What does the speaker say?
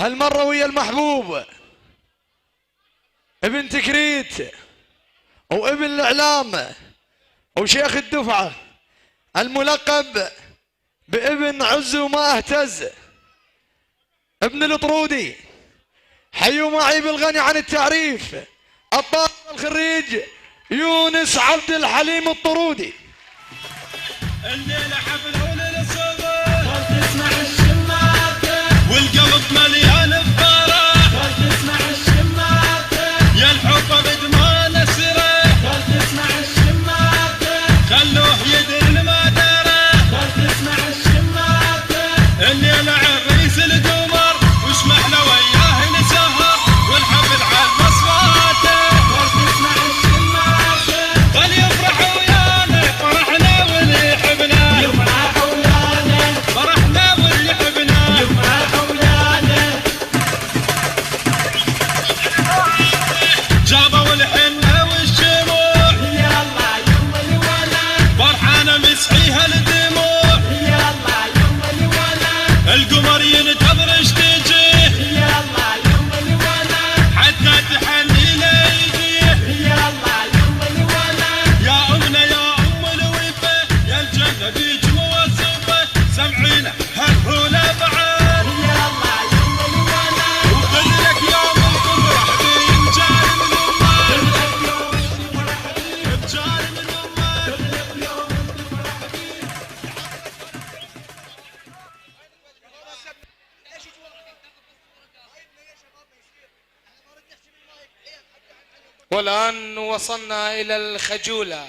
هالمرة ويا المحبوب ابن تكريت وابن الاعلام وشيخ الدفعة الملقب بابن عز وما اهتز ابن الطرودي. حيوا معي بالغني عن التعريف الطالب الخريج يونس عبد الحليم الطرودي. الليلة حفلة وللصبح تسمع الشماتة والقلب مليان بفرح تسمع الشماتة يا الحب بدمان السرح تسمع الشماتة خلوه يدري المدارة تسمع الشماتة الليلة عريس القمر وش محلى وياه نسهر والحفل على المصفاتة تسمع الشماتة خل يفرح ويانا فرحنا واللي يحبنا يفرح ويانا فرحنا واللي يحبنا يفرح ويانا جابوا الحنة والشموع يلا يوم الولد فرحانة مسحيها الدموع يلا يوم الولد القمر ينتظر ايش تجيه يلا يوم الولد حتى تحني ليديه يلا يوم الولد يا امنا يا ام الوفا يا الجنة بيج موصفة سمعينا هالحولة بعد يلا يوم الولد وخليك يوم الفرح بينجال من امك بجال من والآن وصلنا إلى الخجولة.